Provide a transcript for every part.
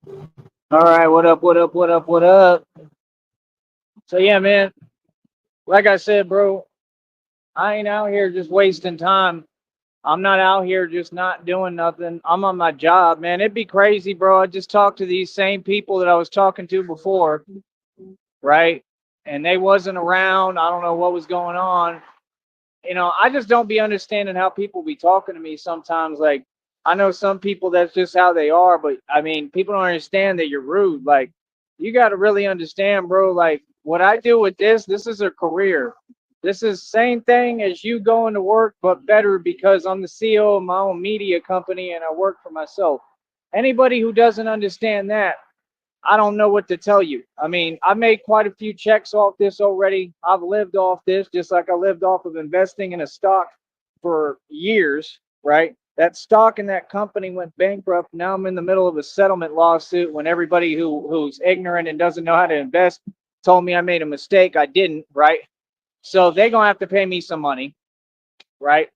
All right, what up, what up, what up, what up? So yeah, man, like I said, bro, I ain't out here just wasting time. I'm not out here just not doing nothing. I'm on my job, man. It'd be crazy, bro. I just talked to these same people that I was talking to before, right? And they wasn't around. I don't know what was going on. I just don't be understanding how people be talking to me sometimes. Like, I know some people that's just how they are, but I mean, people don't understand that you're rude. Like, you got to really understand, bro. Like, what I do with this is a career. This is same thing as you going to work, but better because I'm the CEO of my own media company and I work for myself. Anybody who doesn't understand that, I don't know what to tell you. I mean, I made quite a few checks off this already. I've lived off this just like I lived off of investing in a stock for years, right? That stock in that company went bankrupt. Now I'm in the middle of a settlement lawsuit when everybody who's ignorant and doesn't know how to invest told me I made a mistake. I didn't, right? So they're gonna have to pay me some money, right?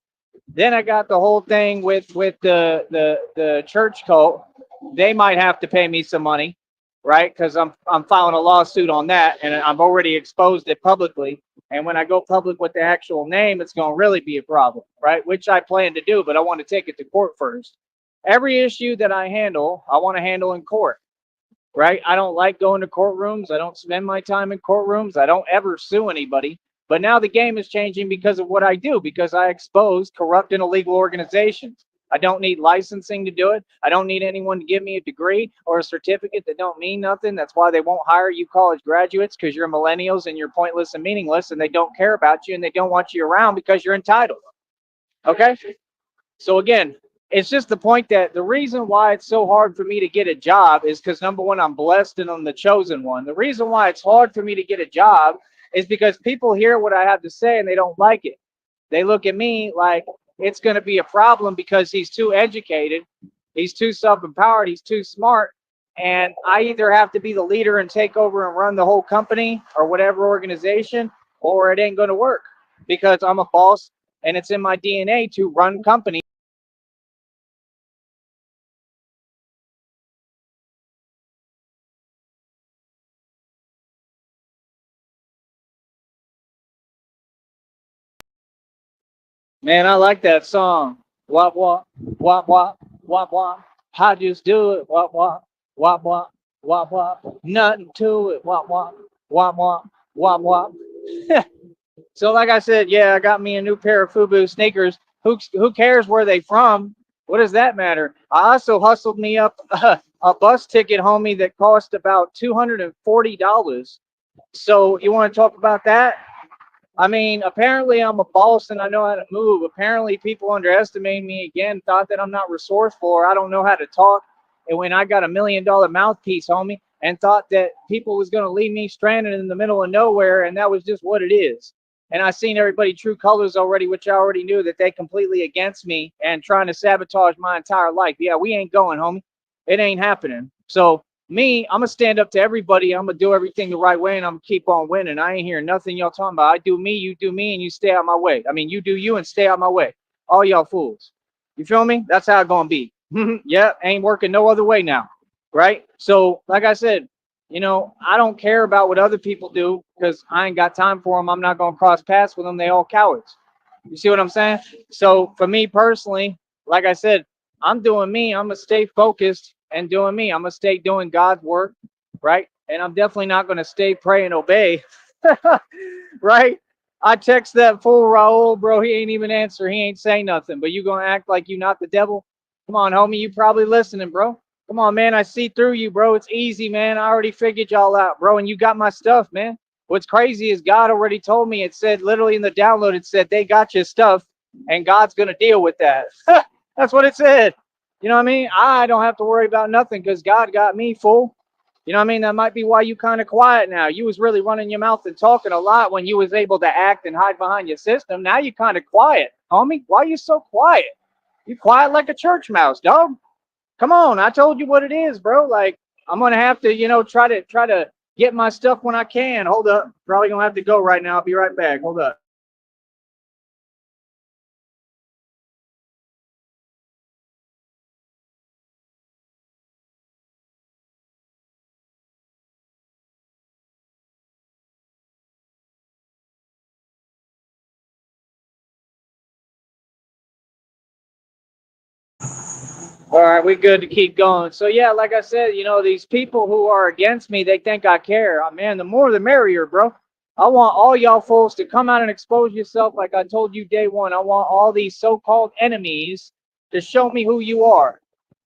Then I got the whole thing with the church cult. They might have to pay me some money, right? Because I'm filing a lawsuit on that, and I've already exposed it publicly. And when I go public with the actual name, it's going to really be a problem, right? Which I plan to do, but I want to take it to court first. Every issue that I handle, I want to handle in court, right? I don't like going to courtrooms. I don't spend my time in courtrooms. I don't ever sue anybody. But now the game is changing because of what I do, because I expose corrupt and illegal organizations. I don't need licensing to do it. I don't need anyone to give me a degree or a certificate that don't mean nothing. That's why they won't hire you college graduates, because you're millennials and you're pointless and meaningless and they don't care about you and they don't want you around because you're entitled. Okay? So again, it's just the point that the reason why it's so hard for me to get a job is because number one, I'm blessed and I'm the chosen one. The reason why it's hard for me to get a job is because people hear what I have to say and they don't like it. They look at me like it's going to be a problem because he's too educated, he's too self-empowered, he's too smart, and I either have to be the leader and take over and run the whole company or whatever organization, or it ain't going to work because I'm a boss and it's in my DNA to run companies. Man, I like that song. Wop wop, wop wop, wop wop. I just do it. Wop wop, wop wop, wop wop. Nothing to it. Wop wop, wop wop, wop wop. So, like I said, yeah, I got me a new pair of FUBU sneakers. Who cares where they from? What does that matter? I also hustled me up a bus ticket, homie, that cost about $240. So, you want to talk about that? I mean, apparently I'm a boss and I know how to move. Apparently people underestimate me again, thought that I'm not resourceful or I don't know how to talk. And when I got $1 million mouthpiece, homie, and thought that people was gonna leave me stranded in the middle of nowhere, and that was just what it is. And I seen everybody true colors already, which I already knew that they completely against me and trying to sabotage my entire life. Yeah, we ain't going, homie. It ain't happening. So me, I'm gonna stand up to everybody. I'm gonna do everything the right way, and I'm gonna keep on winning. I ain't hearing nothing y'all talking about. I do me, you do me, and you stay out my way. I mean, you do you and stay out my way. All y'all fools. You feel me? That's how it gonna be. Yeah, ain't working no other way now, right? So, like I said, I don't care about what other people do because I ain't got time for them. I'm not gonna cross paths with them. They all cowards. You see what I'm saying? So for me personally, like I said, I'm doing me. I'm gonna stay focused and doing me. I'm gonna stay doing God's work, right? And I'm definitely not gonna stay pray and obey, right? I text that fool Raul, bro. He ain't even answer. He ain't say nothing. But you gonna act like you not the devil? Come on, homie. You probably listening, bro. Come on, man. I see through you, bro. It's easy, man. I already figured y'all out, bro. And you got my stuff, man. What's crazy is God already told me. It said literally in the download, it said they got your stuff and God's going to deal with that. That's what it said. You know what I mean? I don't have to worry about nothing because God got me, fool. You know what I mean? That might be why you kind of quiet now. You was really running your mouth and talking a lot when you was able to act and hide behind your system. Now you kind of quiet, homie. Why you so quiet? You quiet like a church mouse, dog. Come on, I told you what it is, bro. Like I'm gonna have to, try to get my stuff when I can. Hold up, probably gonna have to go right now. I'll be right back. Hold up. All right, we good to keep going. So yeah, like I said, you know, these people who are against me, they think I care. Man, the more the merrier, bro. I want all y'all fools to come out and expose yourself like I told you day one. I want all these so-called enemies to show me who you are.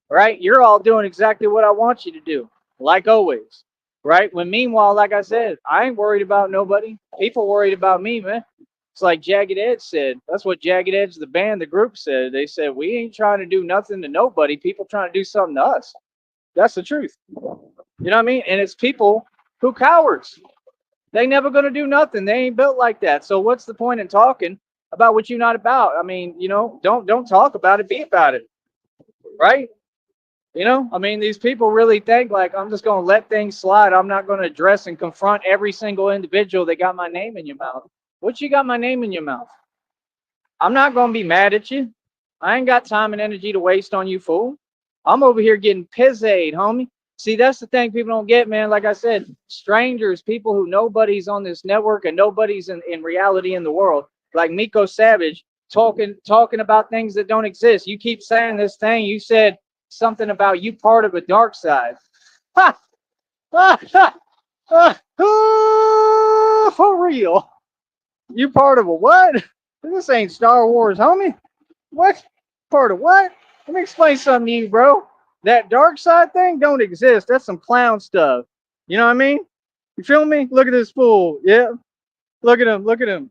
Right? You're all doing exactly what I want you to do, like always. Right? When meanwhile, like I said, I ain't worried about nobody. People worried about me, man. It's like Jagged Edge said. That's what Jagged Edge, the band, the group said. They said, we ain't trying to do nothing to nobody. People trying to do something to us. That's the truth. You know what I mean? And it's people who cowards. They never gonna do nothing. They ain't built like that. So what's the point in talking about what you're not about? I mean, you know, don't talk about it, be about it. Right? You know, I mean, these people really think like I'm just going to let things slide. I'm not going to address and confront every single individual that got my name in your mouth. What you got my name in your mouth? I'm not going to be mad at you. I ain't got time and energy to waste on you, fool. I'm over here getting pizzade, homie. See, that's the thing people don't get, man. Like I said, strangers, people who nobody's on this network and nobody's in reality in the world, like Miko Savage, talking about things that don't exist. You keep saying this thing. You said something about you part of a dark side. Ha! Ha! Ha! For real. You part of a what? This ain't Star Wars, homie. What? Part of what? Let me explain something to you, bro. That dark side thing don't exist. That's some clown stuff. You know what I mean? You feel me? Look at this fool. Yeah. Look at him. Look at him.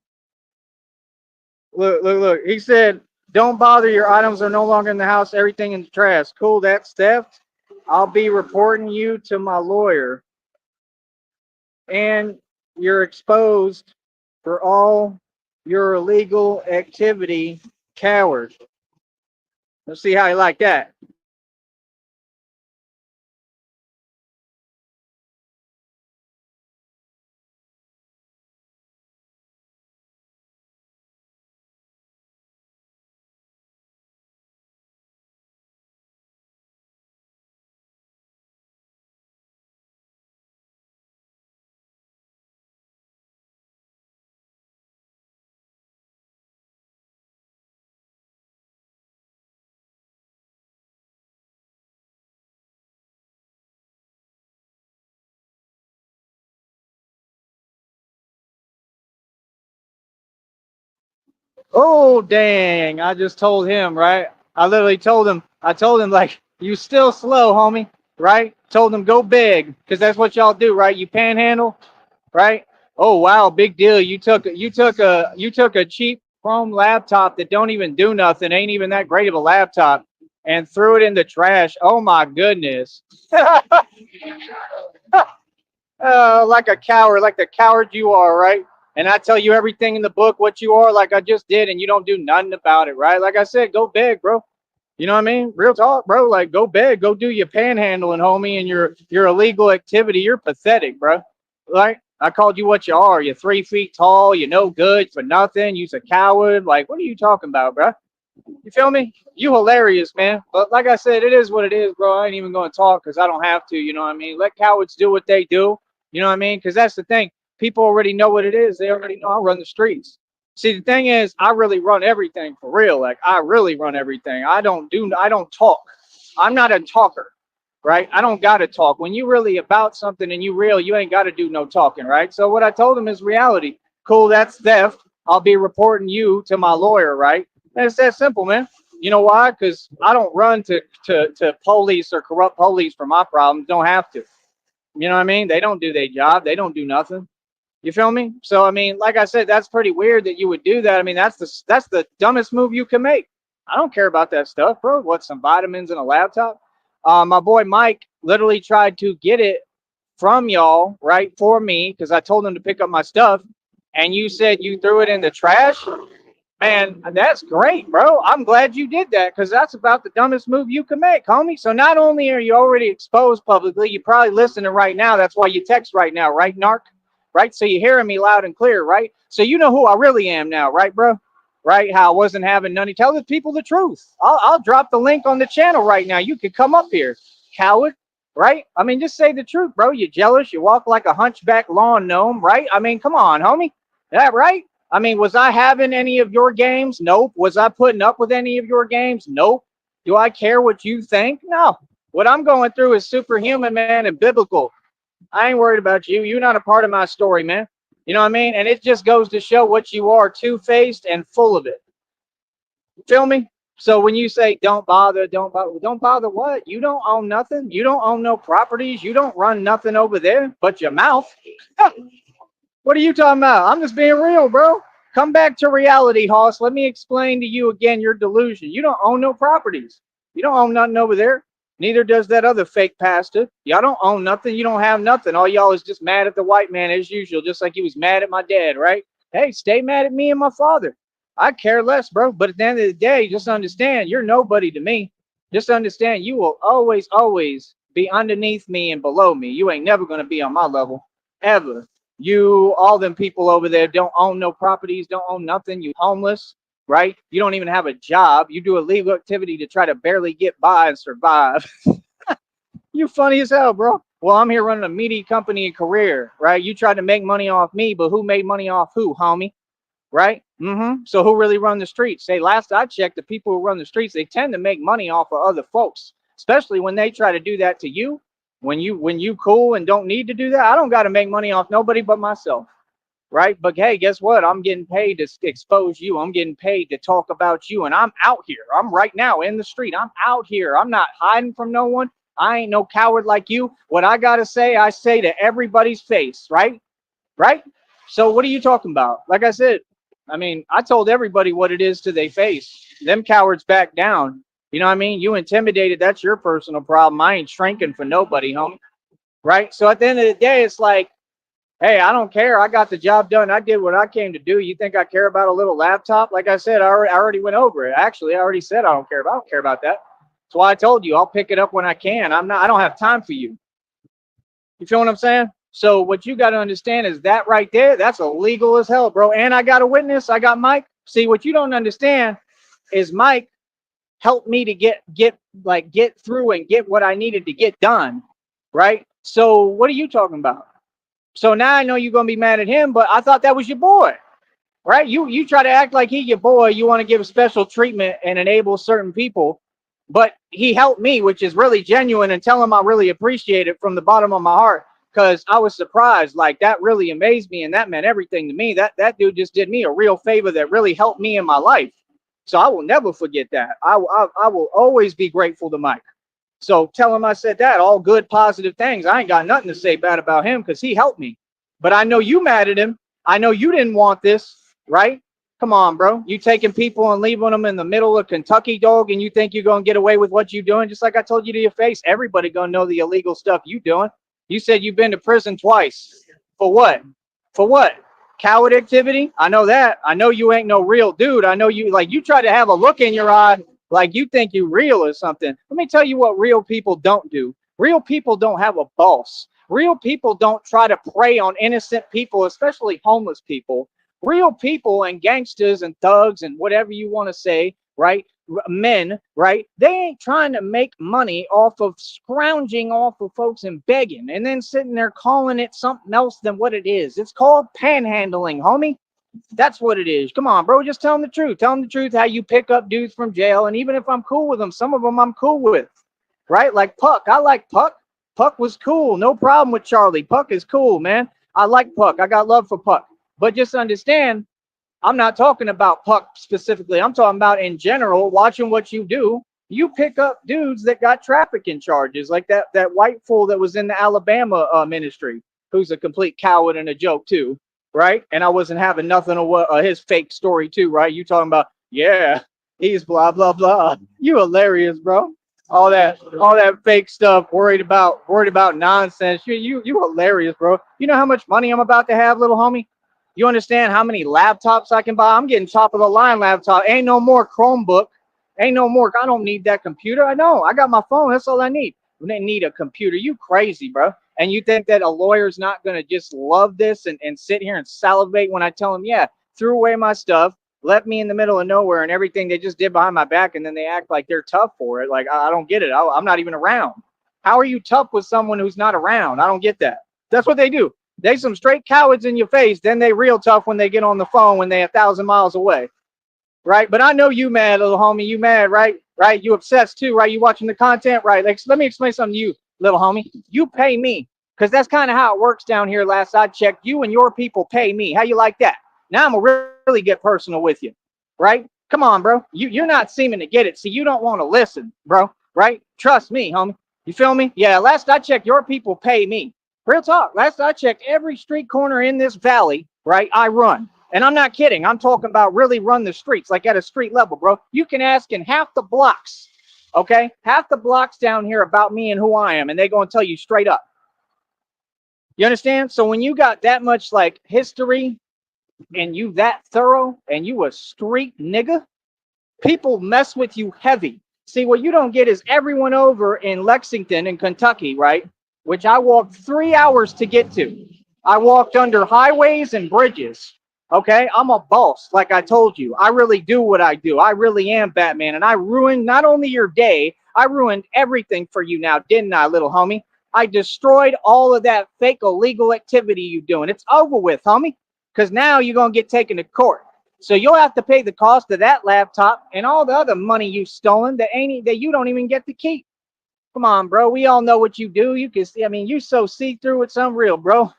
Look, look, look. He said, don't bother. Your items are no longer in the house. Everything in the trash. Cool. That's theft. I'll be reporting you to my lawyer. And you're exposed for all your illegal activity, coward. Let's see how you like that. Oh, dang. I just told him, right? I literally told him, like, you still slow, homie, right? Told him go big, because that's what y'all do, right? You panhandle, right? Oh, wow, big deal. You took a cheap Chrome laptop that don't even do nothing, ain't even that great of a laptop, and threw it in the trash. Oh, my goodness. Like a coward, like the coward you are, right? And I tell you everything in the book what you are, like I just did, and you don't do nothing about it, right? Like I said, go big, bro. You know what I mean? Real talk, bro. Like go big, go do your panhandling, homie, and your illegal activity. You're pathetic, bro. Like I called you what you are. You're 3 feet tall. You're no good for nothing. You're a coward. Like what are you talking about, bro? You feel me? You hilarious, man. But like I said, it is what it is, bro. I ain't even going to talk because I don't have to. You know what I mean? Let cowards do what they do. You know what I mean? Because that's the thing. People already know what it is. They already know I run the streets. See, the thing is, I really run everything for real. Like I really run everything. I don't talk. I'm not a talker, right? I don't gotta talk. When you really about something and you real, you ain't gotta do no talking, right? So what I told him is reality. Cool, that's theft. I'll be reporting you to my lawyer, right? And it's that simple, man. You know why? Because I don't run to police or corrupt police for my problems. Don't have to. You know what I mean? They don't do their job. They don't do nothing. You feel me? So I mean, like I said, that's pretty weird that you would do that. I mean, that's the dumbest move you can make. I don't care about that stuff, bro. What, some vitamins and a laptop? My boy Mike literally tried to get it from y'all, right, for me, because I told him to pick up my stuff, and you said you threw it in the trash. Man, that's great, bro. I'm glad you did that because that's about the dumbest move you can make, homie. So not only are you already exposed publicly, you're probably listening right now. That's why you text right now, right, Narc? Right? So you're hearing me loud and clear, right? So you know who I really am now, right, bro? Right? How I wasn't having none. Tell the people the truth. I'll drop the link on the channel right now. You could come up here, coward. Right? I mean, just say the truth, bro. You're jealous. You walk like a hunchback lawn gnome, right? I mean, come on, homie. That right? I mean, was I having any of your games? Nope. Was I putting up with any of your games? Nope. Do I care what you think? No. What I'm going through is superhuman, man, and biblical. I ain't worried about you. You're not a part of my story, man. You know what I mean? And it just goes to show what you are, two-faced and full of it. Feel me? So when you say don't bother what? You don't own nothing. You don't own no properties. You don't run nothing over there but your mouth. What are you talking about? I'm just being real, bro. Come back to reality, Hoss. Let me explain to you again your delusion. You don't own no properties. You don't own nothing over there. Neither does that other fake pastor. Y'all don't own nothing. You don't have nothing. All y'all is just mad at the white man as usual, just like he was mad at my dad, right? Hey, stay mad at me and my father. I care less, bro. But at the end of the day, just understand you're nobody to me. Just understand you will always, always be underneath me and below me. You ain't never going to be on my level, ever. You, all them people over there don't own no properties, don't own nothing. You homeless, right? You don't even have a job. You do illegal activity to try to barely get by and survive. You funny as hell, bro. Well, I'm here running a media company and career, right? You tried to make money off me, but who made money off who, homie? Right? So who really run the streets? Say, last I checked, the people who run the streets, they tend to make money off of other folks, especially when they try to do that to you. When you cool and don't need to do that, I don't got to make money off nobody but myself, right? But hey, guess what? I'm getting paid to expose you. I'm getting paid to talk about you, and I'm out here. I'm right now in the street. I'm out here. I'm not hiding from no one. I ain't no coward like you. What I gotta say, I say to everybody's face, right? Right? So what are you talking about? Like I said, I mean, I told everybody what it is to their face. Them cowards back down. You know what I mean? You intimidated, that's your personal problem. I ain't shrinking for nobody, homie. Right? So at the end of the day, it's like, hey, I don't care. I got the job done. I did what I came to do. You think I care about a little laptop? Like I said, I already went over it. Actually, I already said I don't care about that. That's why I told you I'll pick it up when I can. I don't have time for you. You feel what I'm saying? So what you got to understand is that right there, that's illegal as hell, bro. And I got a witness. I got Mike. See, what you don't understand is Mike helped me to get through and get what I needed to get done, right? So what are you talking about? So now I know you're gonna be mad at him, but I thought that was your boy, right? You try to act like he your boy. You want to give special treatment and enable certain people, but he helped me, which is really genuine, and tell him I really appreciate it from the bottom of my heart, because I was surprised. Like, that really amazed me, and that meant everything to me. That dude just did me a real favor that really helped me in my life. So I will never forget that. I will always be grateful to Mike. So tell him I said that. All good, positive things. I ain't got nothing to say bad about him because he helped me. But I know you mad at him. I know you didn't want this, right? Come on, bro. You taking people and leaving them in the middle of Kentucky, dog, and you think you're going to get away with what you doing? Just like I told you to your face, everybody going to know the illegal stuff you doing. You said you've been to prison twice. For what? For what? Coward activity? I know that. I know you ain't no real dude. I know you try to have a look in your eye like you think you real or something. Let me tell you what real people don't do. Real people don't have a boss. Real people don't try to prey on innocent people, especially homeless people. Real people and gangsters and thugs and whatever you want to say, right? Men, right? They ain't trying to make money off of scrounging off of folks and begging and then sitting there calling it something else than what it is. It's called panhandling, homie. That's what it is. Come on, bro. Just tell them the truth. Tell them the truth how you pick up dudes from jail. And even if I'm cool with them, some of them I'm cool with, right? Like Puck. I like Puck. Puck was cool. No problem with Charlie. Puck is cool, man. I like Puck. I got love for Puck. But just understand, I'm not talking about Puck specifically. I'm talking about in general, watching what you do. You pick up dudes that got trafficking charges, like that white fool that was in the Alabama ministry, who's a complete coward and a joke too, right? And I wasn't having nothing of what his fake story too, right? You talking about, yeah, he's blah blah blah. You hilarious, bro. All that fake stuff, worried about nonsense. You hilarious, bro. You know how much money I'm about to have, little homie? You understand how many laptops I can buy? I'm getting top of the line laptop. Ain't no more Chromebook. Ain't no more. I don't need that computer. I know. I got my phone. That's all I need. I didn't need a computer. You crazy, bro. And you think that a lawyer's not going to just love this and sit here and salivate when I tell him, yeah, threw away my stuff, left me in the middle of nowhere and everything they just did behind my back, and then they act like they're tough for it. Like, I don't get it. I'm not even around. How are you tough with someone who's not around? I don't get that. That's what they do. They some straight cowards in your face. Then they real tough when they get on the phone when they 1,000 miles away. right? But I know you mad, little homie. You mad, right? Right? You obsessed too, right? You watching the content, right? Like, let me explain something to you, little homie. You pay me because that's kind of how it works down here. Last I checked, you and your people pay me. How you like that? Now I'm gonna really get personal with you, right? Come on, bro. You're not seeming to get it. See, you don't want to listen, bro. Right? Trust me, homie. You feel me? Yeah. Last I checked, your people pay me. Real talk. Last I checked, every street corner in this valley, right? I run. And I'm not kidding. I'm talking about really run the streets, like at a street level, bro. You can ask in half the blocks, okay? Half the blocks down here about me and who I am, and they're going to tell you straight up. You understand? So when you got that much like history and you that thorough and you a street nigga, people mess with you heavy. See, what you don't get is everyone over in Lexington in Kentucky, right? Which I walked 3 hours to get to. I walked under highways and bridges. Okay, I'm a boss, like I told you. I really do what I do. I really am Batman, and I ruined not only your day, I ruined everything for you now, didn't I, little homie? I destroyed all of that fake illegal activity you doing. It's over with, homie, because now you're gonna get taken to court. So you'll have to pay the cost of that laptop and all the other money you've stolen that you don't even get to keep. Come on, bro. We all know what you do. You can see. I mean, you so see through. It's unreal, bro.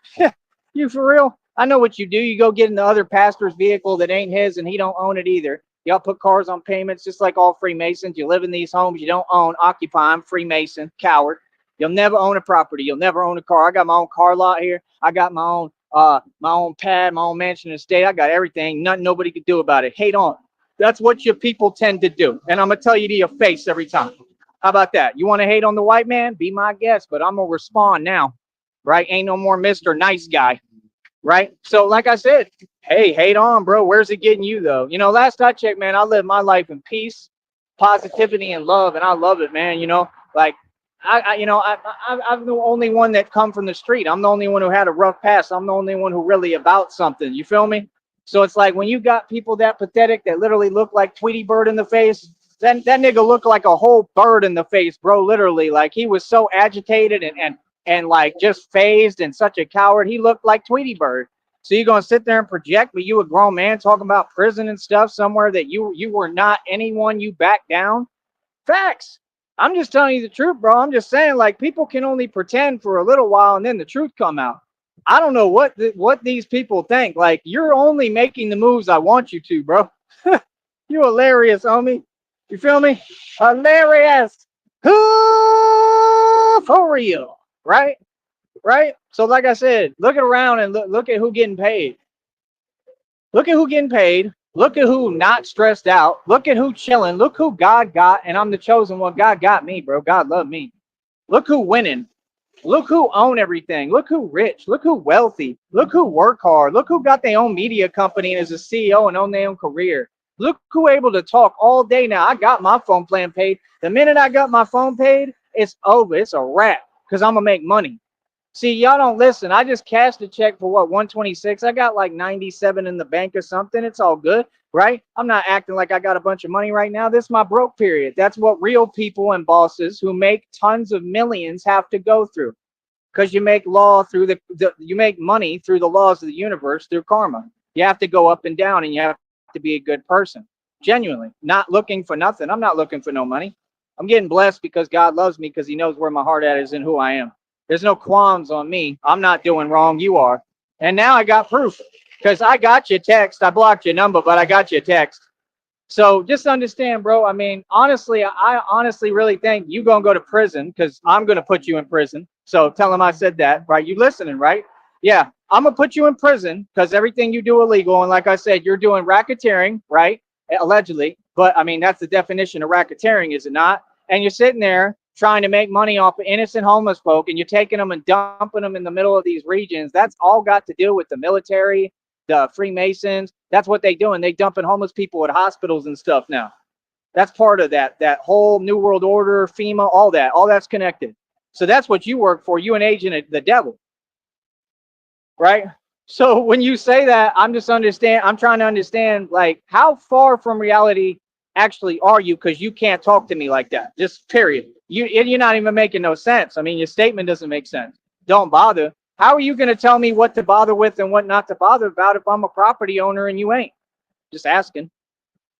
You for real? I know what you do. You go get in the other pastor's vehicle that ain't his, and he don't own it either. Y'all put cars on payments, just like all Freemasons. You live in these homes you don't own. Occupy them. Freemason, coward. You'll never own a property. You'll never own a car. I got my own car lot here. I got my own pad, my own mansion estate. I got everything. Nothing nobody could do about it. Hate on. That's what your people tend to do. And I'm gonna tell you to your face every time. How about that? You want to hate on the white man? Be my guest, but I'm gonna respond now. Right? Ain't no more Mr. Nice Guy. Right? So, like I said, hey, hate on, bro. Where's it getting you though? You know, last I checked, man, I live my life in peace, positivity, and love, and I love it, man. You know, like I'm the only one that come from the street. I'm the only one who had a rough past. I'm the only one who really about something. You feel me? So it's like when you got people that pathetic that literally look like Tweety Bird in the face, then that nigga looked like a whole bird in the face, bro. Literally, like he was so agitated and like just phased and such a coward. He looked like Tweety Bird. So you're gonna sit there and project, but you a grown man talking about prison and stuff somewhere that you were not anyone. You back down. Facts. I'm just telling you the truth, bro. I'm just saying, like, people can only pretend for a little while and then the truth come out. I don't know what these people think. Like, you're only making the moves I want you to, bro. You hilarious, homie. You feel me? Hilarious. For real. Right? Right? So, like I said, look around and look at who getting paid. Look at who getting paid. Look at who not stressed out. Look at who chilling. Look who God got, and I'm the chosen one. God got me, bro. God loved me. Look who winning. Look who own everything. Look who rich. Look who wealthy. Look who work hard. Look who got their own media company and is a CEO and own their own career. Look who able to talk all day now. I got my phone plan paid. The minute I got my phone paid, it's over. It's a wrap because I'm going to make money. See, y'all don't listen. I just cashed a check for what, 126. I got like 97 in the bank or something. It's all good, right? I'm not acting like I got a bunch of money right now. This is my broke period. That's what real people and bosses who make tons of millions have to go through. Because you make law through you make money through the laws of the universe through karma. You have to go up and down, and you have to be a good person. Genuinely, not looking for nothing. I'm not looking for no money. I'm getting blessed because God loves me because he knows where my heart at is and who I am. There's no qualms on me. I'm not doing wrong. You are. And now I got proof because I got your text. I blocked your number, but I got your text. So just understand, bro. I mean, honestly, I honestly really think you're going to go to prison because I'm going to put you in prison. So tell him I said that, right? You listening, right? Yeah, I'm going to put you in prison because everything you do illegal. And like I said, you're doing racketeering, right? Allegedly. But I mean, that's the definition of racketeering, is it not? And you're sitting there trying to make money off of innocent homeless folk, and you're taking them and dumping them in the middle of these regions. That's all got to do with the military, the Freemasons. That's what they doing. They dumping homeless people at hospitals and stuff now. That's part of that whole New World Order, FEMA, all that's connected. So that's what you work for. You an agent of the devil, right? So when you say that, I'm trying to understand, like, how far from reality actually are you? Because you can't talk to me like that. Just period. You're not even making no sense. I mean, your statement doesn't make sense. Don't bother. How are you going to tell me what to bother with and what not to bother about if I'm a property owner and you ain't? Just asking.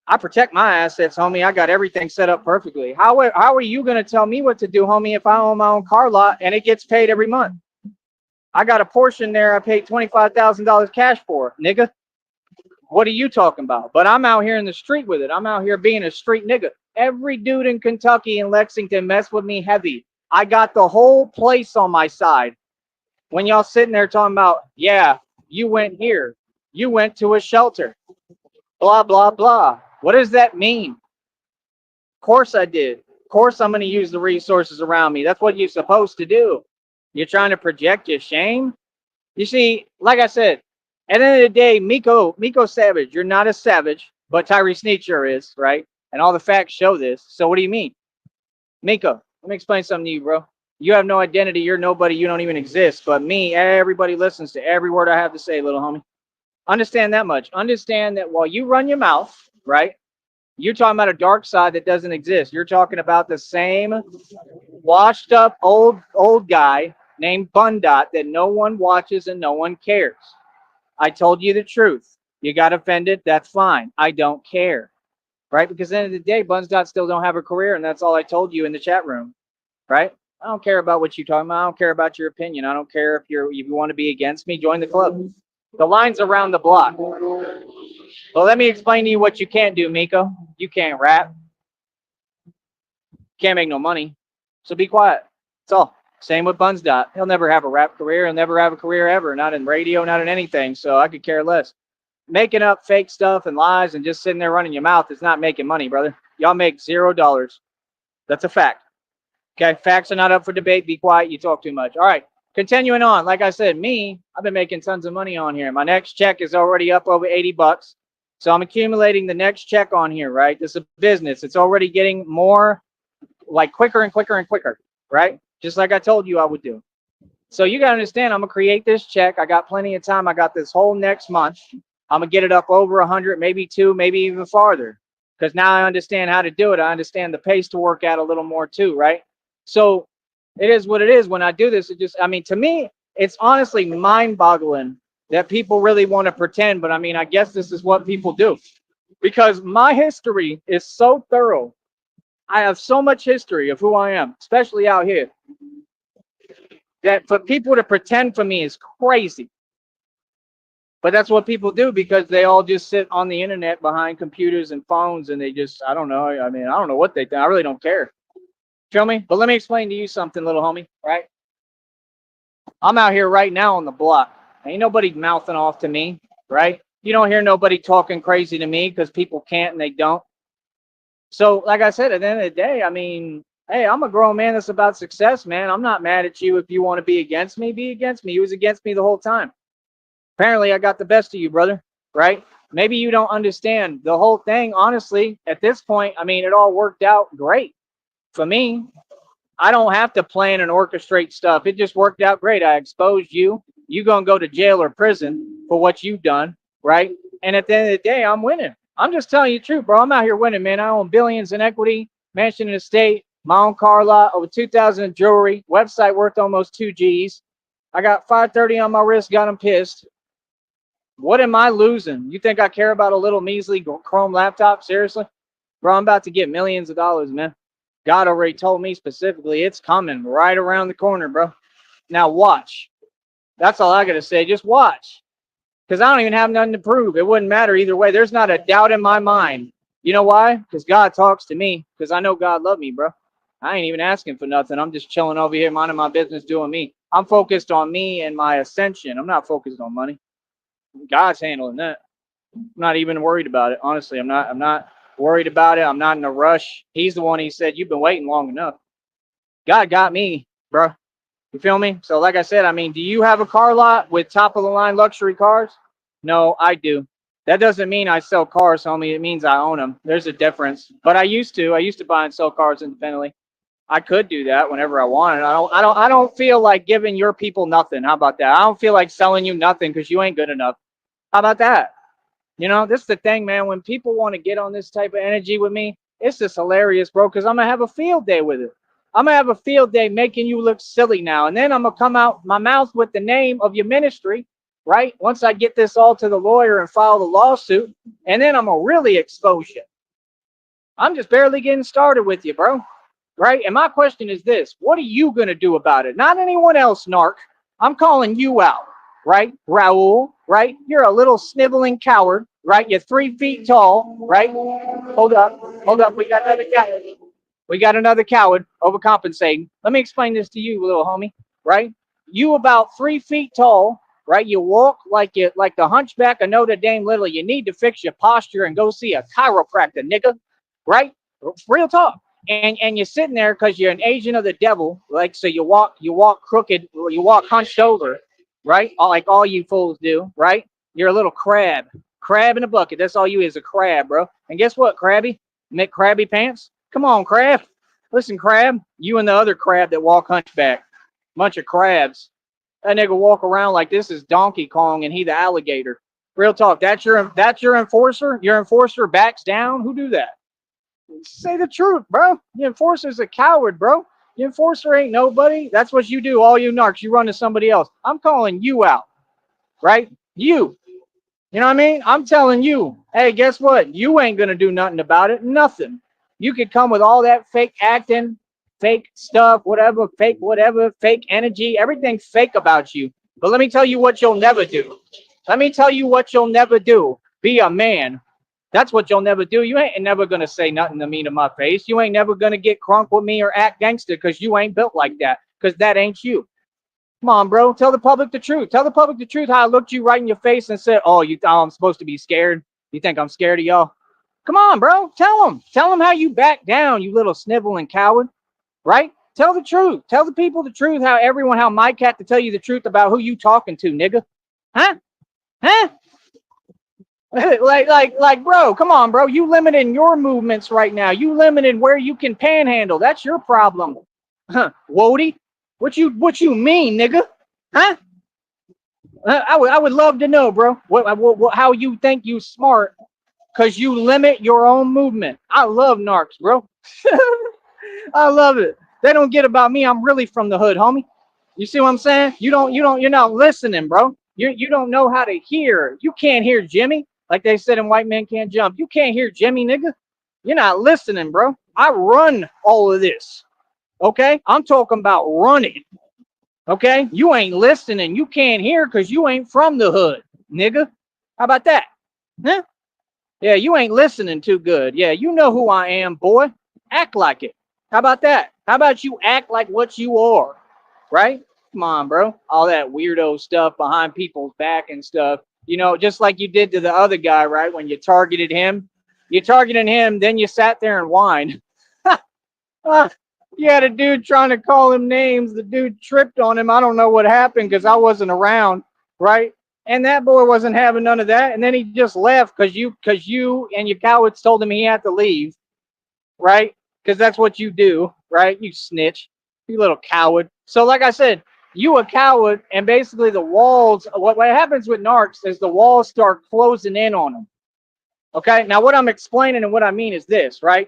I protect my assets, homie. I got everything set up perfectly. How are you going to tell me what to do, homie, if I own my own car lot and it gets paid every month? I got a portion there I paid $25,000 cash for, nigga. What are you talking about? But I'm out here in the street with it. I'm out here being a street nigga. Every dude in Kentucky and Lexington mess with me heavy. I got the whole place on my side. When y'all sitting there talking about, yeah, you went here, you went to a shelter, blah, blah, blah. What does that mean? Of course I did. Of course I'm going to use the resources around me. That's what you're supposed to do. You're trying to project your shame. You see, like I said, at the end of the day, Miko Savage, you're not a savage, but Tyree Sneed sure is, right? And all the facts show this. So what do you mean? Miko, let me explain something to you, bro. You have no identity. You're nobody. You don't even exist. But me, everybody listens to every word I have to say, little homie. Understand that much. Understand that while you run your mouth, right? You're talking about a dark side that doesn't exist. You're talking about the same washed up old guy named Bundot that no one watches and no one cares. I told you the truth. You got offended. That's fine. I don't care. Right? Because at the end of the day, Bundot still don't have a career, and that's all I told you in the chat room. Right? I don't care about what you're talking about. I don't care about your opinion. I don't care if you want to be against me, join the club. The line's around the block. Well, let me explain to you what you can't do, Miko. You can't rap. Can't make no money. So be quiet. That's all. Same with Bundot. He'll never have a rap career. He'll never have a career ever. Not in radio, not in anything. So I could care less. Making up fake stuff and lies and just sitting there running your mouth is not making money, brother. Y'all make $0. That's a fact. Okay, facts are not up for debate. Be quiet. You talk too much. All right, continuing on. Like I said, I've been making tons of money on here. My next check is already up over 80 bucks. So I'm accumulating the next check on here, right? This is a business. It's already getting more like quicker and quicker and quicker, right? Just like I told you I would do. So you got to understand, I'm going to create this check. I got plenty of time. I got this whole next month. I'm going to get it up over 100, maybe 2, maybe even farther. Because now I understand how to do it. I understand the pace to work at a little more too, right? So it is what it is. When I do this, to me, it's honestly mind-boggling that people really want to pretend. But I guess this is what people do. Because my history is so thorough. I have so much history of who I am, especially out here, that for people to pretend for me is crazy. But that's what people do because they all just sit on the internet behind computers and phones and they just, I don't know. I don't know what they think. I really don't care. Feel me? But let me explain to you something, little homie, right? I'm out here right now on the block. Ain't nobody mouthing off to me, right? You don't hear nobody talking crazy to me because people can't and they don't. So, like I said, at the end of the day, hey, I'm a grown man that's about success, man. I'm not mad at you if you want to be against me. Be against me. You was against me the whole time. Apparently, I got the best of you, brother, right? Maybe you don't understand the whole thing. Honestly, at this point, it all worked out great for me. I don't have to plan and orchestrate stuff. It just worked out great. I exposed you. You going to go to jail or prison for what you've done, right? And at the end of the day, I'm winning. I'm just telling you the truth, bro. I'm out here winning, man. I own billions in equity, mansion and estate, my own car lot, over 2,000 in jewelry, website worth almost 2 G's. I got 530 on my wrist, got them pissed. What am I losing? You think I care about a little measly Chrome laptop? Seriously? Bro, I'm about to get millions of dollars, man. God already told me specifically it's coming right around the corner, bro. Now watch. That's all I got to say. Just watch. Because I don't even have nothing to prove. It wouldn't matter either way. There's not a doubt in my mind. You know why? Because God talks to me. Because I know God loves me, bro. I ain't even asking for nothing. I'm just chilling over here, minding my business, doing me. I'm focused on me and my ascension. I'm not focused on money. God's handling that. I'm not even worried about it. Honestly, I'm not worried about it. I'm not in a rush. He's the one. He said, you've been waiting long enough. God got me, bro. You feel me? So like I said, do you have a car lot with top of the line luxury cars? No, I do. That doesn't mean I sell cars, homie. It means I own them. There's a difference. But I used to buy and sell cars independently. I could do that whenever I wanted. I don't feel like giving your people nothing. How about that? I don't feel like selling you nothing because you ain't good enough. How about that? This is the thing, man. When people want to get on this type of energy with me, it's just hilarious, bro, because I'm going to have a field day with it. I'm going to have a field day making you look silly now. And then I'm going to come out my mouth with the name of your ministry, right? Once I get this all to the lawyer and file the lawsuit, and then I'm going to really expose you. I'm just barely getting started with you, bro. Right? And my question is this: what are you gonna do about it? Not anyone else, Narc. I'm calling you out, right? Raul, right? You're a little sniveling coward, right? You're 3 feet tall, right? Hold up. We got another coward overcompensating. Let me explain this to you, little homie, right? You about 3 feet tall, right? You walk like the hunchback of Notre Dame Little. You need to fix your posture and go see a chiropractor, nigga, right? Real talk. And you're sitting there because you're an agent of the devil, like so you walk crooked, you walk hunched over, right? Like all you fools do, right? You're a little crab in a bucket. That's all you is, a crab, bro. And guess what, Krabby? McCrabby pants. Come on, crab. Listen, crab. You and the other crab that walk hunchback. Bunch of crabs. That nigga walk around like this is Donkey Kong and he the alligator. Real talk. That's your enforcer. Your enforcer backs down. Who do that? Say the truth, bro. The enforcer's a coward, bro. The enforcer ain't nobody. That's what you do. All you narcs, you run to somebody else. I'm calling you out, right? You know what I mean? I'm telling you, hey, guess what? You ain't gonna do nothing about it. Nothing. You could come with all that fake acting, fake stuff, whatever, fake energy, everything fake about you. But let me tell you what you'll never do. Let me tell you what you'll never do. Be a man. That's what you'll never do. You ain't never gonna say nothing to me to my face. You ain't never gonna get crunk with me or act gangster because you ain't built like that. Because that ain't you. Come on, bro. Tell the public the truth. Tell the public the truth. How I looked you right in your face and said, "Oh, you thought I'm supposed to be scared? You think I'm scared of y'all?" Come on, bro. Tell them. Tell them how you back down, you little sniveling coward. Right? Tell the truth. Tell the people the truth. How Mike had to tell you the truth about who you talking to, nigga. Huh? Huh? Bro, come on, bro. You limiting your movements right now. You limited where you can panhandle. That's your problem. Huh? Wody? What you mean, nigga? Huh? I would love to know, bro. How you think you smart because you limit your own movement. I love narcs, bro. I love it. They don't get about me. I'm really from the hood, homie. You see what I'm saying? You're not listening, bro. You don't know how to hear. You can't hear Jimmy. Like they said in White Men Can't Jump. You can't hear Jimmy, nigga. You're not listening, bro. I run all of this. Okay? I'm talking about running. Okay? You ain't listening. You can't hear because you ain't from the hood, nigga. How about that? Huh? Yeah, you ain't listening too good. Yeah, you know who I am, boy. Act like it. How about that? How about you act like what you are? Right? Come on, bro. All that weirdo stuff behind people's back and stuff. You know, just like you did to the other guy, right? When you targeted him. You targeted him, then you sat there and whined. You had a dude trying to call him names. The dude tripped on him. I don't know what happened because I wasn't around, right? And that boy wasn't having none of that. And then he just left because you and your cowards told him he had to leave, right? Because that's what you do, right? You snitch, you little coward. So, like I said, you a coward, and basically the walls. What happens with narcs is the walls start closing in on them. Okay. Now, what I'm explaining and what I mean is this, right?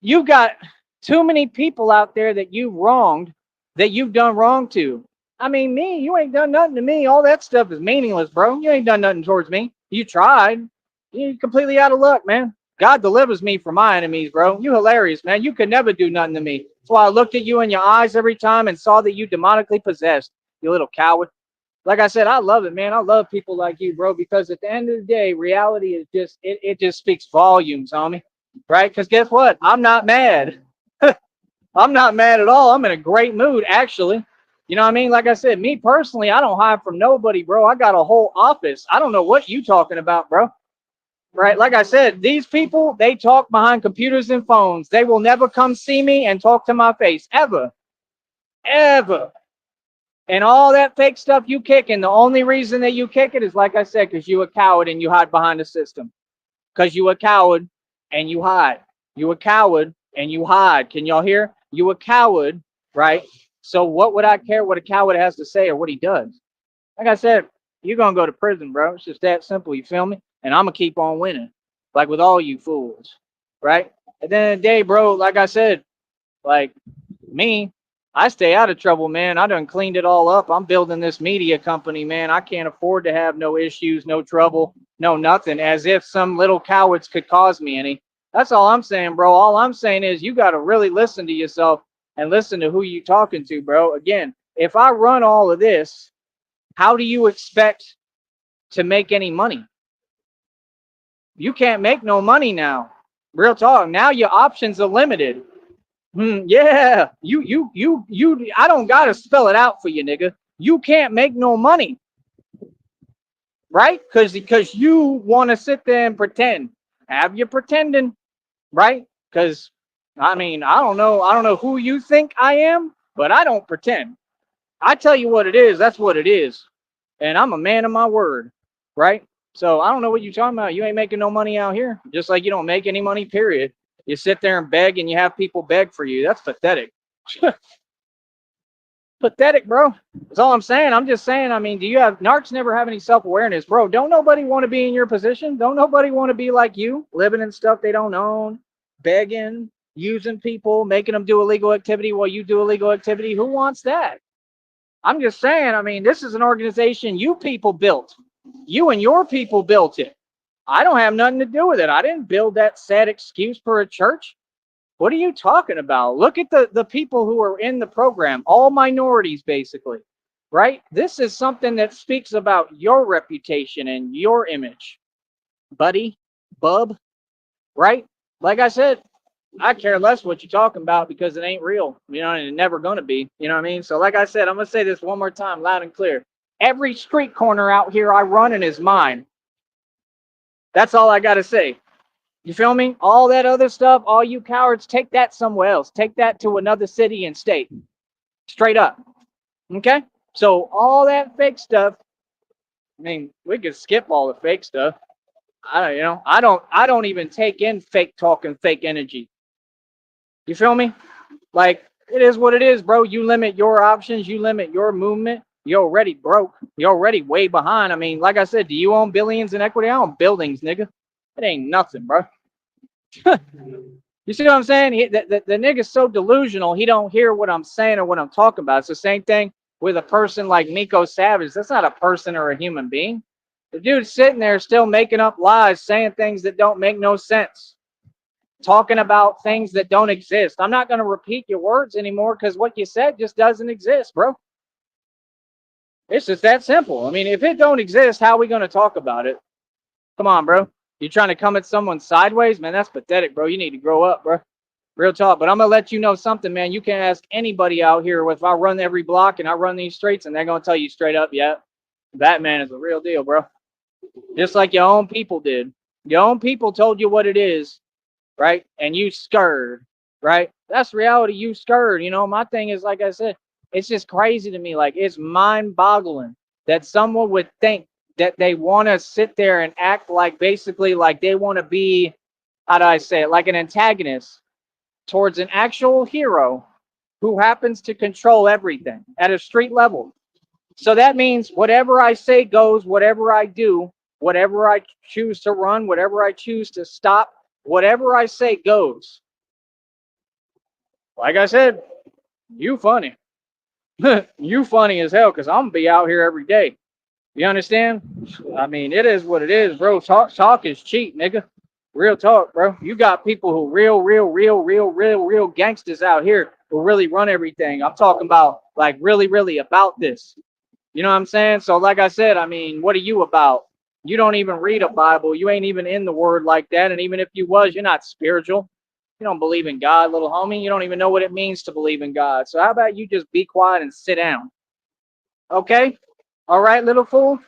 You got too many people out there that you wronged, that you've done wrong to. I mean, me, you ain't done nothing to me. All that stuff is meaningless, bro. You ain't done nothing towards me. You tried. You're completely out of luck, man. God delivers me from my enemies, bro. You hilarious, man. You could never do nothing to me. That's why I looked at you in your eyes every time and saw that you demonically possessed, you little coward. Like I said, I love it, man. I love people like you, bro, because at the end of the day, reality is just, it just speaks volumes, homie. Right? Because guess what? I'm not mad. I'm not mad at all. I'm in a great mood, actually. You know what I mean? Like I said, me personally, I don't hide from nobody, bro. I got a whole office. I don't know what you talking about, bro. Right? Like I said, these people, they talk behind computers and phones. They will never come see me and talk to my face, ever. Ever. And all that fake stuff you kicking, the only reason that you kick it is, like I said, because you a coward and you hide behind the system. Because you a coward and you hide. You a coward and you hide. Can y'all hear? You a coward, right? So what would I care what a coward has to say or what he does? Like I said, you're going to go to prison, bro. It's just that simple. You feel me? And I'm going to keep on winning. Like with all you fools, right? At the end of the day, bro, like I said, like me, I stay out of trouble, man. I done cleaned it all up. I'm building this media company, man. I can't afford to have no issues, no trouble, no nothing, as if some little cowards could cause me any. That's all I'm saying, bro. All I'm saying is you got to really listen to yourself and listen to who you talking to, bro. Again, if I run all of this, how do you expect to make any money? You can't make no money now. Real talk. Now your options are limited. Yeah, you. I don't gotta spell it out for you, nigga. You can't make no money, right? Because you want to sit there and pretend. Have you pretending, right? Because I mean, I don't know who you think I am, but I don't pretend. I tell you what it is. That's what it is, and I'm a man of my word, right? So I don't know what you're talking about. You ain't making no money out here, just like you don't make any money. Period. You sit there and beg, and you have people beg for you. That's pathetic. Pathetic, bro. That's all I'm saying. I'm just saying, I mean, do you have narcs never have any self-awareness, bro? Don't nobody want to be in your position? Don't nobody want to be like you, living in stuff they don't own, begging, using people, making them do illegal activity while you do illegal activity? Who wants that? I'm just saying, I mean, this is an organization you people built. You and your people built it. I don't have nothing to do with it. I didn't build that sad excuse for a church. What are you talking about? Look at the people who are in the program, all minorities, basically, right? This is something that speaks about your reputation and your image, buddy, bub, right? Like I said, I care less what you're talking about because it ain't real, you know, and it's never going to be, you know what I mean? So, like I said, I'm going to say this one more time, loud and clear. Every street corner out here I run in is mine. That's all I got to say. You feel me? All that other stuff, all you cowards, take that somewhere else. Take that to another city and state. Straight up. Okay? So all that fake stuff, I mean, we could skip all the fake stuff. I don't even take in fake talk and fake energy. You feel me? Like, it is what it is, bro. You limit your options, you limit your movement. You're already broke. You're already way behind. I mean, like I said, do you own billions in equity? I own buildings, nigga. It ain't nothing, bro. You see what I'm saying? The nigga's so delusional, he don't hear what I'm saying or what I'm talking about. It's the same thing with a person like Miko Savage. That's not a person or a human being. The dude's sitting there still making up lies, saying things that don't make no sense, talking about things that don't exist. I'm not going to repeat your words anymore because what you said just doesn't exist, bro. It's just that simple. I mean, if it don't exist, how are we going to talk about it? Come on, bro. You trying to come at someone sideways? Man, that's pathetic, bro. You need to grow up, bro. Real talk. But I'm going to let you know something, man. You can ask anybody out here if I run every block and I run these streets, and they're going to tell you straight up, yeah, Batman is a real deal, bro. Just like your own people did. Your own people told you what it is, right? And you scared, right? That's reality. You scared. You know, my thing is, like I said, it's just crazy to me. Like, it's mind boggling that someone would think that they want to sit there and act like basically like they want to be, how do I say it, like an antagonist towards an actual hero who happens to control everything at a street level. So that means whatever I say goes, whatever I do, whatever I choose to run, whatever I choose to stop, whatever I say goes. Like I said, you funny. You funny as hell because I'm going to be out here every day. You understand? I mean, it is what it is, bro. Talk is cheap, nigga. Real talk, bro. You got people who real gangsters out here who really run everything. I'm talking about like really about this. You know what I'm saying? So like I said, I mean, what are you about? You don't even read a Bible. You ain't even in the word like that. And even if you was, you're not spiritual. You don't believe in God, little homie. You don't even know what it means to believe in God. So how about you just be quiet and sit down? Okay? All right, little fool,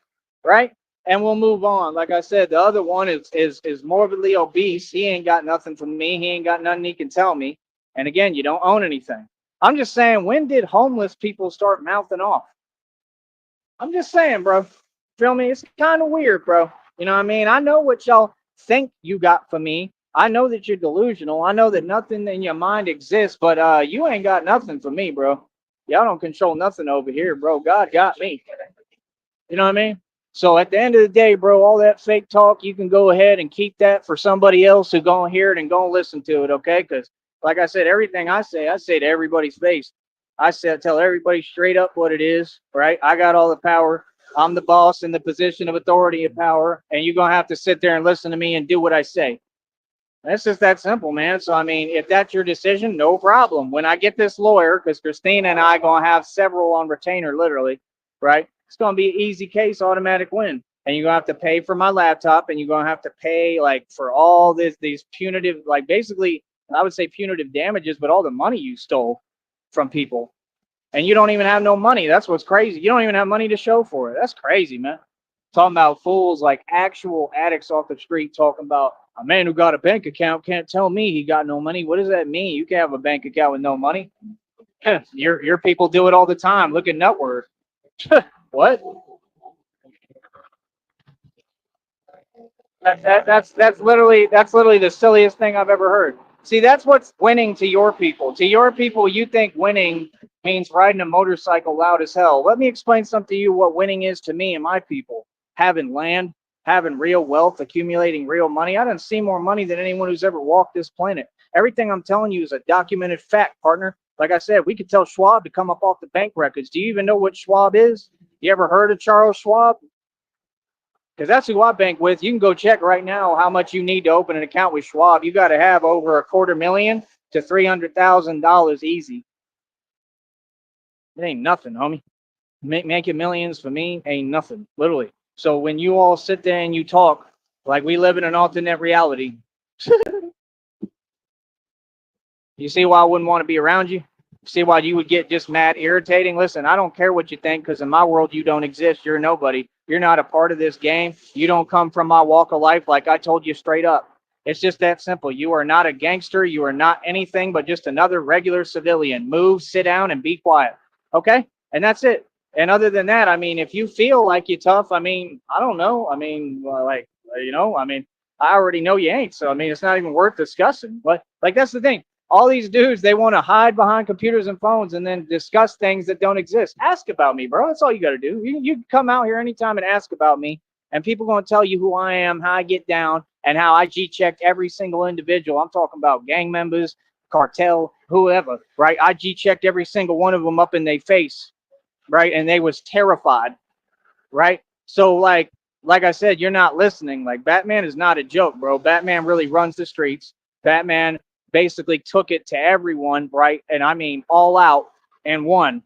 right? And we'll move on. Like I said, the other one is morbidly obese. He ain't got nothing from me. He ain't got nothing he can tell me. And again, you don't own anything. I'm just saying, when did homeless people start mouthing off? I'm just saying, bro. Feel me? It's kind of weird, bro. You know what I mean? I know what y'all think you got for me. I know that you're delusional. I know that nothing in your mind exists, but you ain't got nothing for me, bro. Y'all don't control nothing over here, bro. God got me. You know what I mean? So at the end of the day, bro, all that fake talk, you can go ahead and keep that for somebody else who gonna hear it and gonna listen to it, okay? Because like I said, everything I say to everybody's face. Tell everybody straight up what it is, right? I got all the power. I'm the boss in the position of authority and power, and you're gonna have to sit there and listen to me and do what I say. It's just that simple, man. So I mean, if that's your decision, no problem. When I get this lawyer, because Christina and I gonna have several on retainer, literally, right? It's gonna be an easy case, automatic win. And you're gonna have to pay for my laptop, and you're gonna have to pay like for all these punitive, like basically, I would say punitive damages, but all the money you stole from people, and you don't even have no money. That's what's crazy. You don't even have money to show for it. That's crazy, man. Talking about fools like actual addicts off the street talking about a man who got a bank account can't tell me he got no money. What does that mean? You can have a bank account with no money. Your people do it all the time. Look at net worth. What? That's literally the silliest thing I've ever heard. See, that's what's winning to your people. To your people, you think winning means riding a motorcycle loud as hell. Let me explain something to you what winning is to me and my people. Having land, having real wealth, accumulating real money. I done see more money than anyone who's ever walked this planet. Everything I'm telling you is a documented fact, partner. Like I said, we could tell Schwab to come up off the bank records. Do you even know what Schwab is? You ever heard of Charles Schwab? Because that's who I bank with. You can go check right now how much you need to open an account with Schwab. You got to have over $250,000 to $300,000 easy. It ain't nothing, homie. Making millions for me ain't nothing, literally. So when you all sit there and you talk like we live in an alternate reality, you see why I wouldn't want to be around you? See why you would get just mad, irritating? Listen, I don't care what you think because in my world, you don't exist. You're nobody. You're not a part of this game. You don't come from my walk of life like I told you straight up. It's just that simple. You are not a gangster. You are not anything but just another regular civilian. Move, sit down, and be quiet. Okay? And that's it. And other than that, I mean, if you feel like you're tough, I mean, I don't know. I mean, I mean, I already know you ain't. So, I mean, it's not even worth discussing. But, like, that's the thing. All these dudes, they want to hide behind computers and phones and then discuss things that don't exist. Ask about me, bro. That's all you got to do. You can come out here anytime and ask about me, and people going to tell you who I am, how I get down, and how I G-checked every single individual. I'm talking about gang members, cartel, whoever, right? I G-checked every single one of them up in their face, right? And they was terrified, right? So, like I said, you're not listening. Like, Batman is not a joke, bro. Batman really runs the streets. Batman basically took it to everyone, right? And I mean all out and won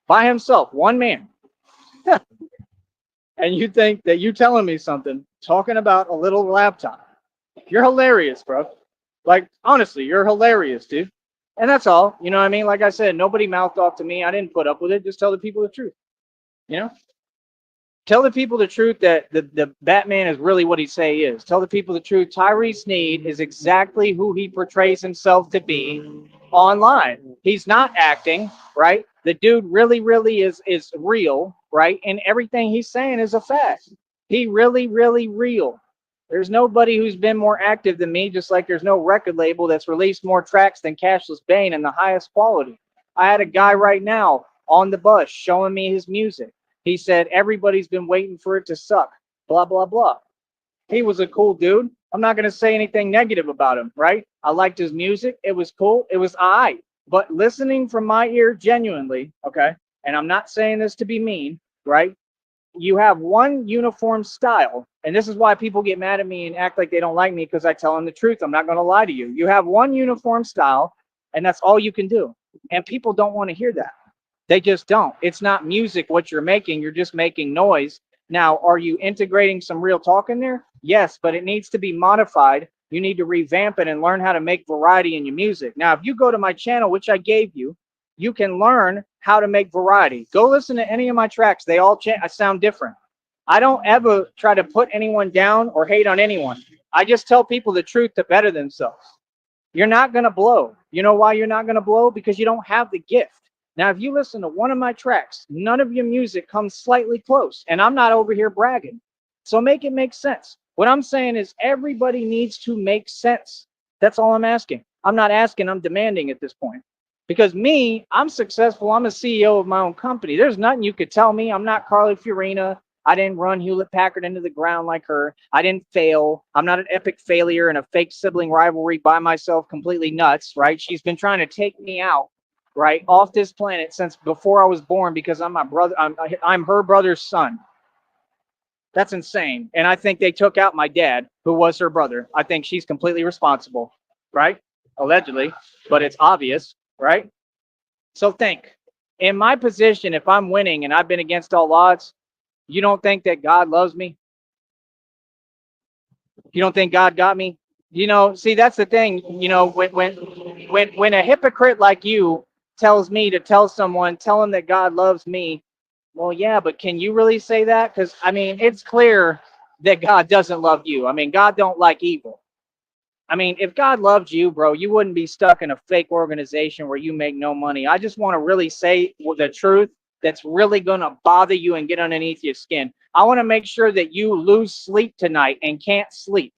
by himself, one man. And you think that you telling me something, talking about a little laptop. You're hilarious, bro. Like, honestly, you're hilarious, dude. And that's all. You know what I mean? Like I said, nobody mouthed off to me. I didn't put up with it. Just tell the people the truth. You know? Tell the people the truth that the Batman is really what he say he is. Tell the people the truth. Tyree Sneed is exactly who he portrays himself to be online. He's not acting, right? The dude really is real, right? And everything he's saying is a fact. He really real. There's nobody who's been more active than me, just like there's no record label that's released more tracks than Cashless Bane in the highest quality. I had a guy right now on the bus showing me his music. He said everybody's been waiting for it to suck. Blah blah blah. He was a cool dude. I'm not gonna say anything negative about him, right? I liked his music. It was cool. It was alright. But listening from my ear genuinely, okay, and I'm not saying this to be mean, right? You have one uniform style, and this is why people get mad at me and act like they don't like me because I tell them the truth. I'm not gonna lie to you. You have one uniform style, and that's all you can do. And people don't want to hear that. They just don't. It's not music what you're making. You're just making noise. Now, are you integrating some real talk in there? Yes, but it needs to be modified. You need to revamp it and learn how to make variety in your music. Now, if you go to my channel, which I gave you, you can learn how to make variety. Go listen to any of my tracks. They all sound different. I don't ever try to put anyone down or hate on anyone. I just tell people the truth to better themselves. You're not going to blow. You know why you're not going to blow? Because you don't have the gift. Now, if you listen to one of my tracks, none of your music comes slightly close. And I'm not over here bragging. So make it make sense. What I'm saying is everybody needs to make sense. That's all I'm asking. I'm not asking, I'm demanding at this point. Because me, I'm successful. I'm a CEO of my own company. There's nothing you could tell me. I'm not Carly Fiorina. I didn't run Hewlett Packard into the ground like her. I didn't fail. I'm not an epic failure in a fake sibling rivalry by myself, completely nuts, right? She's been trying to take me out, right, off this planet since before I was born because I'm my brother. I'm her brother's son. That's insane. And I think they took out my dad, who was her brother. I think she's completely responsible, right? Allegedly, but it's obvious, right? So think, in my position, if I'm winning and I've been against all odds, you don't think that God loves me? You don't think God got me? See, that's the thing. When a hypocrite like you tells me to tell them that God loves me, well, yeah, but can you really say that? Because I mean, it's clear that God doesn't love you. I mean, God don't like evil. I mean, if God loved you, bro, you wouldn't be stuck in a fake organization where you make no money. I just want to really say the truth that's really going to bother you and get underneath your skin. I want to make sure that you lose sleep tonight and can't sleep.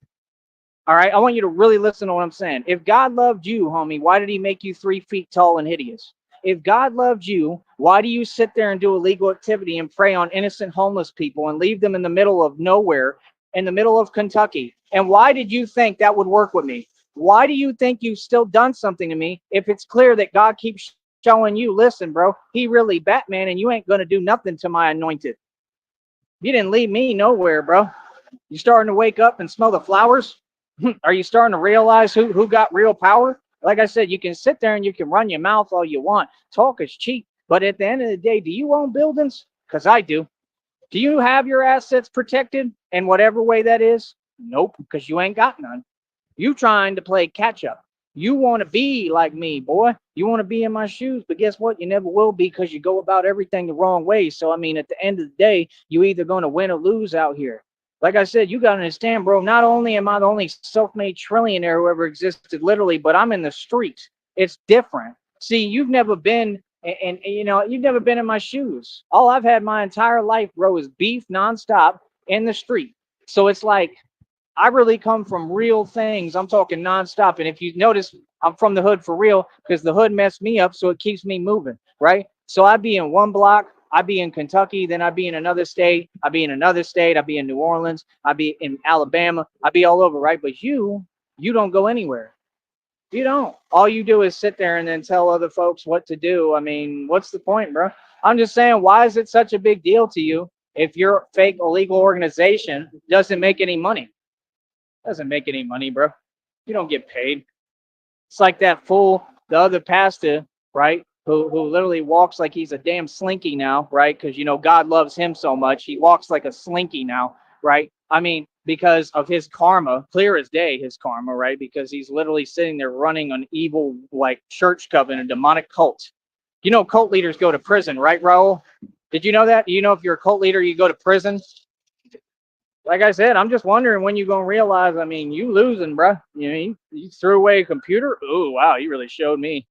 All right. I want you to really listen to what I'm saying. If God loved you, homie, why did he make you 3 feet tall and hideous? If God loved you, why do you sit there and do illegal activity and prey on innocent homeless people and leave them in the middle of nowhere, in the middle of Kentucky? And why did you think that would work with me? Why do you think you've still done something to me if it's clear that God keeps showing you, listen, bro, he really Batman and you ain't going to do nothing to my anointed. You didn't leave me nowhere, bro. You starting to wake up and smell the flowers? Are you starting to realize who got real power? Like I said, you can sit there and you can run your mouth all you want. Talk is cheap. But at the end of the day, do you own buildings? Because I do. Do you have your assets protected in whatever way that is? Nope, because you ain't got none. You trying to play catch up. You want to be like me, boy. You want to be in my shoes, but guess what? You never will be because you go about everything the wrong way. So, I mean, at the end of the day, you either going to win or lose out here. Like I said, you got to understand, bro. Not only am I the only self made trillionaire who ever existed, literally, but I'm in the streets. It's different. See, you've never been, you've never been in my shoes. All I've had my entire life, bro, is beef nonstop in the street. So it's like, I really come from real things. I'm talking nonstop. And if you notice, I'm from the hood for real because the hood messed me up. So it keeps me moving. Right. So I'd be in one block. I'd be in Kentucky. Then I'd be in another state. I'd be in another state. I'd be in New Orleans. I'd be in Alabama. I'd be all over. Right. But you don't go anywhere. You don't. All you do is sit there and then tell other folks what to do. I mean, what's the point, bro? I'm just saying, why is it such a big deal to you if your fake illegal organization doesn't make any money? Doesn't make any money, bro. You don't get paid. It's like that fool, the other pastor, right? Who literally walks like he's a damn slinky now, right? Because God loves him so much. He walks like a slinky now, right? I mean, because of his karma, clear as day, his karma, right? Because he's literally sitting there running an evil like church coven, a demonic cult. Cult leaders go to prison, right, Raul? Did you know that? Do you know if you're a cult leader, you go to prison? Like I said, I'm just wondering when you're gonna realize. I mean, you losing, bro. You threw away a computer. Oh wow, you really showed me.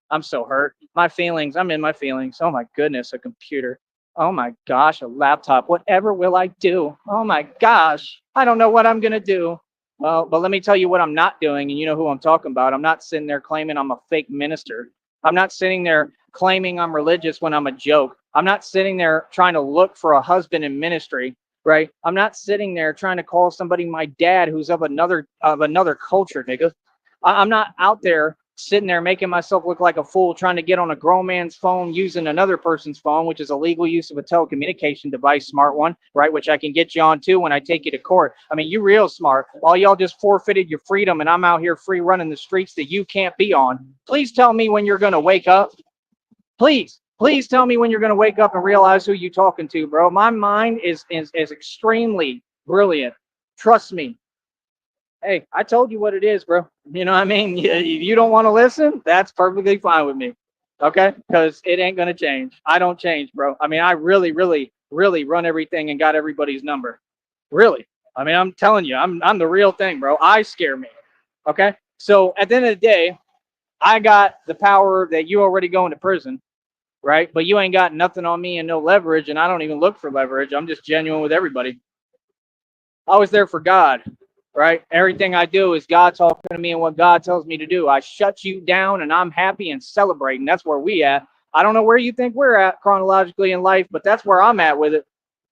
I'm so hurt. My feelings. I'm in my feelings. Oh my goodness, a computer. Oh my gosh, a laptop. Whatever will I do? Oh my gosh, I don't know what I'm gonna do. Well, but let me tell you what I'm not doing, and you know who I'm talking about. I'm not sitting there claiming I'm a fake minister. I'm not sitting there claiming I'm religious when I'm a joke. I'm not sitting there trying to look for a husband in ministry, right? I'm not sitting there trying to call somebody my dad who's of another culture, nigga. I'm not out there sitting there making myself look like a fool trying to get on a grown man's phone using another person's phone, which is a legal use of a telecommunication device, smart one, right? Which I can get you on too when I take you to court. I mean, you real smart. All y'all just forfeited your freedom and I'm out here free running the streets that you can't be on. Please tell me when you're going to wake up. Please tell me when you're going to wake up and realize who you're talking to, bro. My mind is extremely brilliant. Trust me. Hey, I told you what it is, bro. You know what I mean? If you don't want to listen, that's perfectly fine with me. Okay? Because it ain't going to change. I don't change, bro. I mean, I really, really, really run everything and got everybody's number. Really. I mean, I'm telling you, I'm the real thing, bro. I scare me. Okay? So at the end of the day, I got the power that you already going to prison, right? But you ain't got nothing on me and no leverage, and I don't even look for leverage. I'm just genuine with everybody. I was there for God, right? Everything I do is God talking to me and what God tells me to do. I shut you down and I'm happy and celebrating. That's where we at. I don't know where you think we're at chronologically in life, but that's where I'm at with it.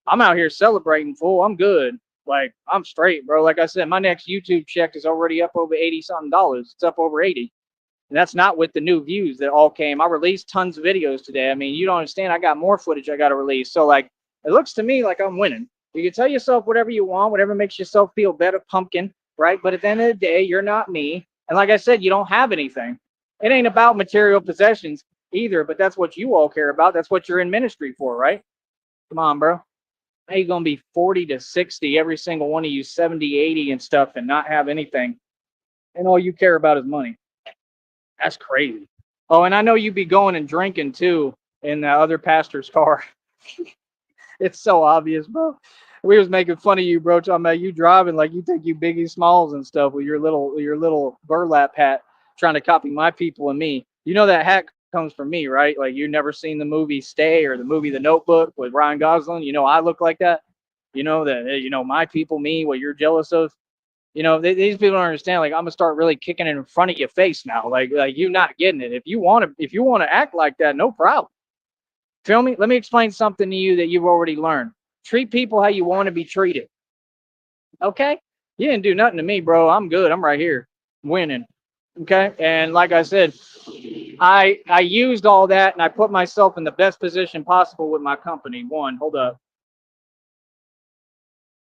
I'm out here celebrating, fool. I'm good. Like, I'm straight, bro. Like I said, my next YouTube check is already up over 80 something dollars. It's up over 80. And that's not with the new views that all came. I released tons of videos today. I mean, you don't understand. I got more footage I got to release. So, like, It looks to me like I'm winning. You can tell yourself whatever you want, whatever makes yourself feel better, pumpkin, right? But at the end of the day, you're not me. And like I said, you don't have anything. It ain't about material possessions either, but that's what you all care about. That's what you're in ministry for, right? Come on, bro. How you gonna be 40 to 60, every single one of you 70, 80 and stuff, and not have anything, and all you care about is money? That's crazy. Oh, and I know you be going and drinking too in the other pastor's car. It's so obvious, bro. We was making fun of you, bro, talking about you driving like you think you Biggie Smalls and stuff with your little burlap hat, trying to copy my people and me. You know that hat comes from me, right? Like you never seen the movie Stay or the movie The Notebook with Ryan Gosling. You know I look like that. You know that my people, me, what you're jealous of. These people don't understand. Like I'm gonna start really kicking it in front of your face now. Like you not getting it. If you want to act like that, no problem. Feel me? Let me explain something to you that you've already learned. Treat people how you want to be treated. Okay? You didn't do nothing to me, bro. I'm good. I'm right here winning. Okay? And like I said, I used all that and I put myself in the best position possible with my company. One, hold up.